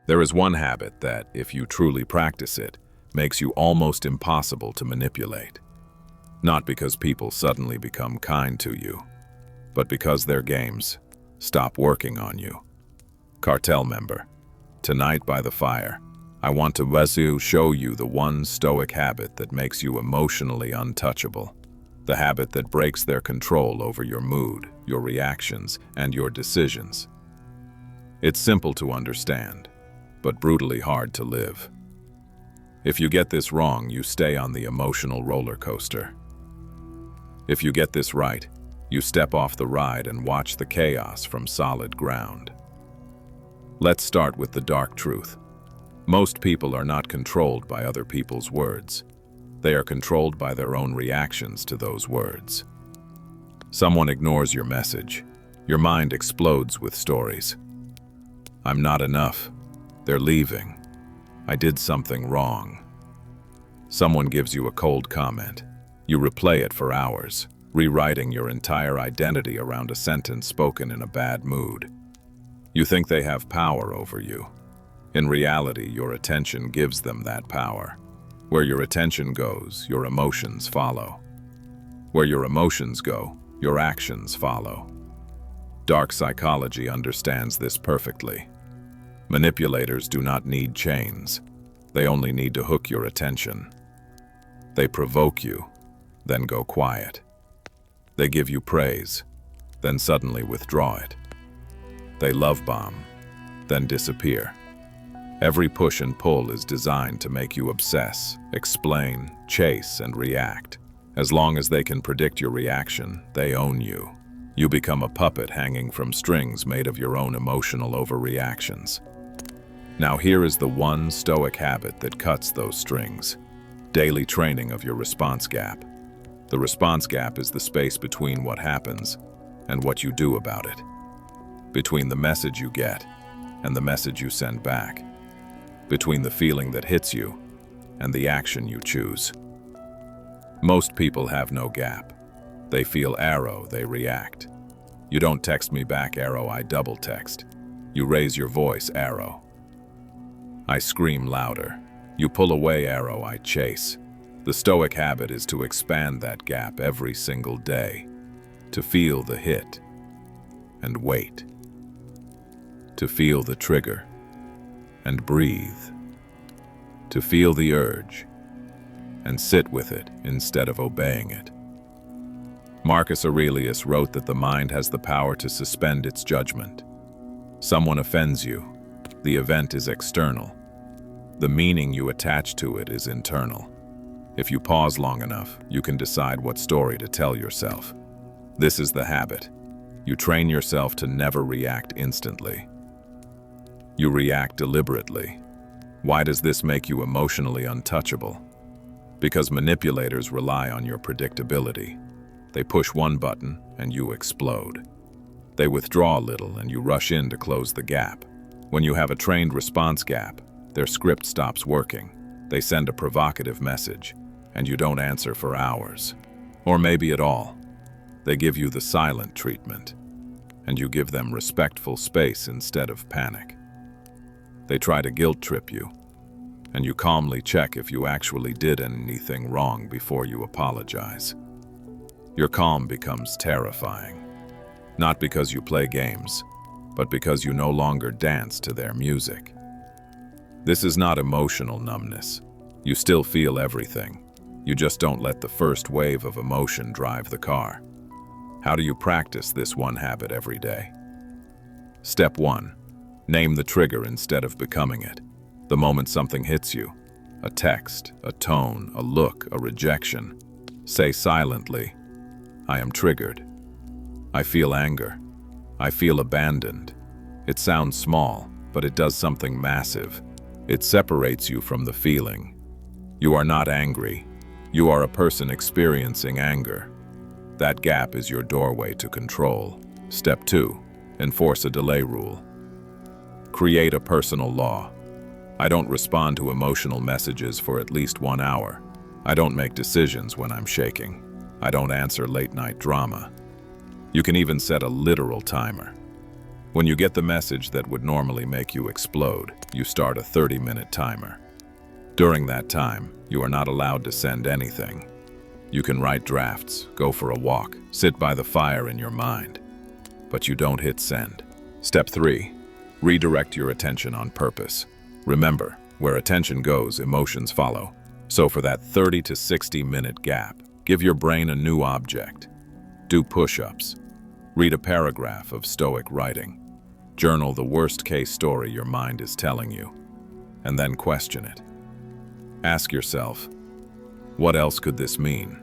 There is one habit that, if you truly practice it, makes you almost impossible to manipulate. Not because people suddenly become kind to you, but because their games stop working on you. Cartel member, tonight by the fire, I want to show you the one Stoic habit that makes you emotionally untouchable. The habit that breaks their control over your mood, your reactions, and your decisions. It's simple to understand, but brutally hard to live. If you get this wrong, you stay on the emotional roller coaster. If you get this right, you step off the ride and watch the chaos from solid ground. Let's start with the dark truth. Most people are not controlled by other people's words. They are controlled by their own reactions to those words. Someone ignores your message. Your mind explodes with stories. I'm not enough. They're leaving. I did something wrong. Someone gives you a cold comment. You replay it for hours, rewriting your entire identity around a sentence spoken in a bad mood. You think they have power over you. In reality, your attention gives them that power. Where your attention goes, your emotions follow. Where your emotions go, your actions follow. Dark psychology understands this perfectly. Manipulators do not need chains. They only need to hook your attention. They provoke you, then go quiet. They give you praise, then suddenly withdraw it. They love bomb, then disappear. Every push and pull is designed to make you obsess, explain, chase, and react. As long as they can predict your reaction, they own you. You become a puppet hanging from strings made of your own emotional overreactions. Now here is the one Stoic habit that cuts those strings. Daily training of your response gap. The response gap is the space between what happens and what you do about it. Between the message you get and the message you send back. Between the feeling that hits you and the action you choose. Most people have no gap. They feel arrow, they react. You don't text me back arrow, I double text. You raise your voice arrow. I scream louder. You pull away arrow, I chase. The Stoic habit is to expand that gap every single day. To feel the hit and wait. To feel the trigger and breathe. To feel the urge and sit with it instead of obeying it. Marcus Aurelius wrote that the mind has the power to suspend its judgment. Someone offends you. The event is external. The meaning you attach to it is internal. If you pause long enough, you can decide what story to tell yourself. This is the habit. You train yourself to never react instantly. You react deliberately. Why does this make you emotionally untouchable? Because manipulators rely on your predictability. They push one button and you explode. They withdraw a little and you rush in to close the gap. When you have a trained response gap, their script stops working. They send a provocative message, and you don't answer for hours. Or maybe at all. They give you the silent treatment, and you give them respectful space instead of panic. They try to guilt trip you, and you calmly check if you actually did anything wrong before you apologize. Your calm becomes terrifying, not because you play games, but because you no longer dance to their music. This is not emotional numbness. You still feel everything. You just don't let the first wave of emotion drive the car. How do you practice this one habit every day? Step 1. Name the trigger instead of becoming it. The moment something hits you, a text, a tone, a look, a rejection, say silently, I am triggered. I feel anger. I feel abandoned. It sounds small, but it does something massive. It separates you from the feeling. You are not angry. You are a person experiencing anger. That gap is your doorway to control. Step 2. Enforce a delay rule. Create a personal law. I don't respond to emotional messages for at least 1 hour. I don't make decisions when I'm shaking. I don't answer late-night drama. You can even set a literal timer. When you get the message that would normally make you explode, you start a 30-minute timer. During that time, you are not allowed to send anything. You can write drafts, go for a walk, sit by the fire in your mind, but you don't hit send. Step 3. Redirect your attention on purpose. Remember, where attention goes, emotions follow. So for that 30 to 60-minute gap, give your brain a new object. Do push-ups. Read a paragraph of Stoic writing. Journal the worst-case story your mind is telling you, and then question it. Ask yourself, what else could this mean?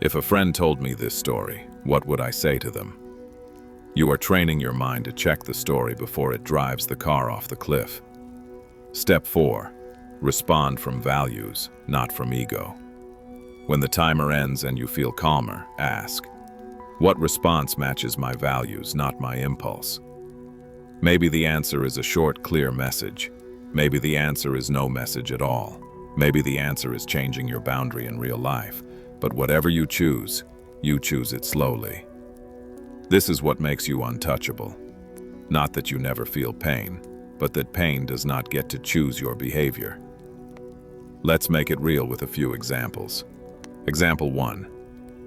If a friend told me this story, what would I say to them? You are training your mind to check the story before it drives the car off the cliff. Step 4. Respond from values, not from ego. When the timer ends and you feel calmer, ask, what response matches my values, not my impulse? Maybe the answer is a short, clear message. Maybe the answer is no message at all. Maybe the answer is changing your boundary in real life. But whatever you choose it slowly. This is what makes you untouchable. Not that you never feel pain, but that pain does not get to choose your behavior. Let's make it real with a few examples. Example 1.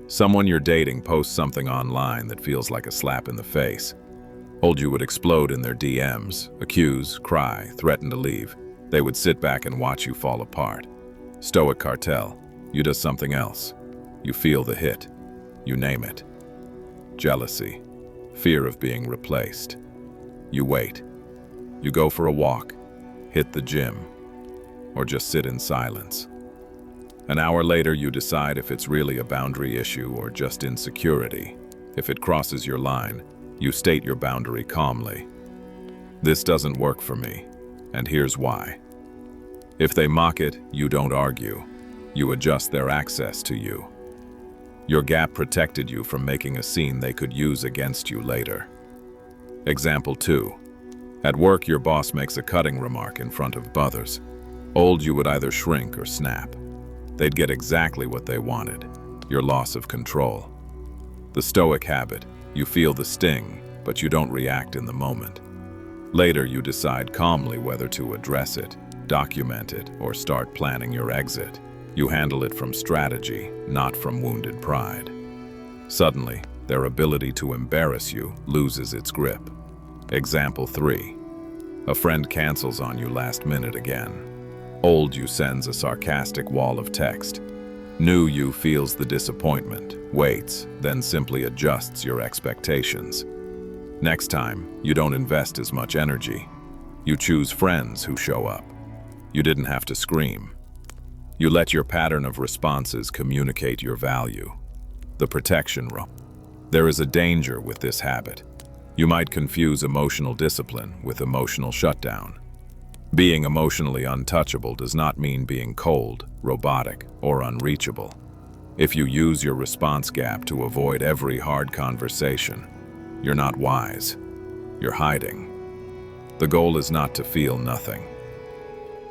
Someone you're dating posts something online that feels like a slap in the face. You would explode in their DMs, accuse, cry, threaten to leave. They would sit back and watch you fall apart. Stoic Cartel. You do something else. You feel the hit. You name it. Jealousy. Fear of being replaced. You wait. You go for a walk, hit the gym, or just sit in silence. An hour later, you decide if it's really a boundary issue or just insecurity. If it crosses your line, you state your boundary calmly. This doesn't work for me, and here's why. If they mock it, you don't argue. You adjust their access to you. Your gap protected you from making a scene they could use against you later. Example 2. At work, your boss makes a cutting remark in front of others. You would either shrink or snap. They'd get exactly what they wanted, your loss of control. The Stoic habit, you feel the sting, but you don't react in the moment. Later, you decide calmly whether to address it, document it, or start planning your exit. You handle it from strategy, not from wounded pride. Suddenly, their ability to embarrass you loses its grip. Example 3. A friend cancels on you last minute again. You sends a sarcastic wall of text. New you feels the disappointment, waits, then simply adjusts your expectations. Next time, you don't invest as much energy. You choose friends who show up. You didn't have to scream. You let your pattern of responses communicate your value. The protection room. There is a danger with this habit. You might confuse emotional discipline with emotional shutdown. Being emotionally untouchable does not mean being cold, robotic, or unreachable. If you use your response gap to avoid every hard conversation, you're not wise. You're hiding. The goal is not to feel nothing.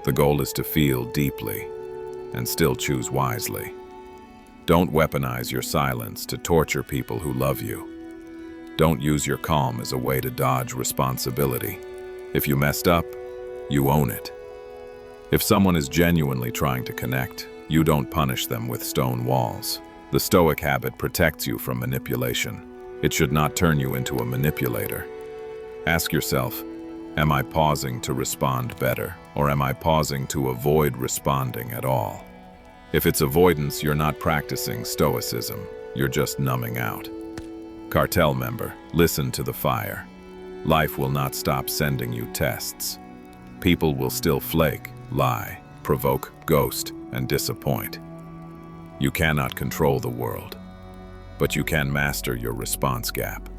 The goal is to feel deeply and still choose wisely. Don't weaponize your silence to torture people who love you. Don't use your calm as a way to dodge responsibility. If you messed up, you own it. If someone is genuinely trying to connect, you don't punish them with stone walls. The Stoic habit protects you from manipulation. It should not turn you into a manipulator. Ask yourself, am I pausing to respond better, or am I pausing to avoid responding at all? If it's avoidance, you're not practicing Stoicism. You're just numbing out. Cartel member, listen to the fire. Life will not stop sending you tests. People will still flake, lie, provoke, ghost, and disappoint. You cannot control the world, but you can master your response gap.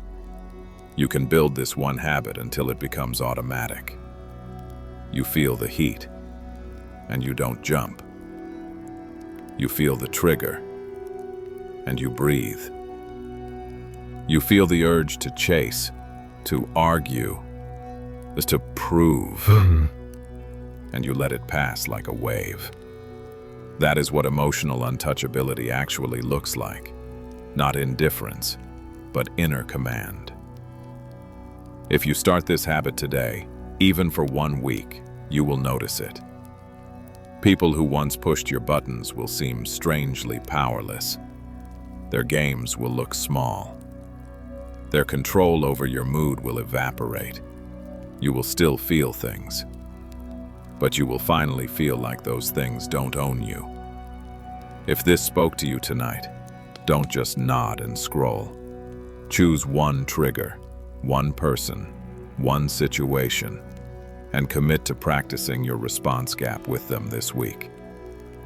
You can build this one habit until it becomes automatic. You feel the heat, and you don't jump. You feel the trigger, and you breathe. You feel the urge to chase, to argue, to prove, and you let it pass like a wave. That is what emotional untouchability actually looks like. Not indifference, but inner command. If you start this habit today, even for 1 week, you will notice it. People who once pushed your buttons will seem strangely powerless. Their games will look small. Their control over your mood will evaporate. You will still feel things, but you will finally feel like those things don't own you. If this spoke to you tonight, don't just nod and scroll. Choose one trigger, one person, one situation, and commit to practicing your response gap with them this week.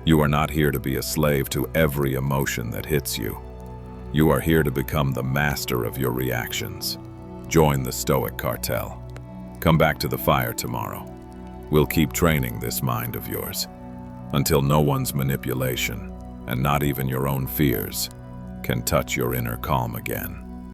You are not here to be a slave to every emotion that hits you. You are here to become the master of your reactions. Join the Stoic Cartel. Come back to the fire tomorrow. We'll keep training this mind of yours until no one's manipulation, and not even your own fears, can touch your inner calm again.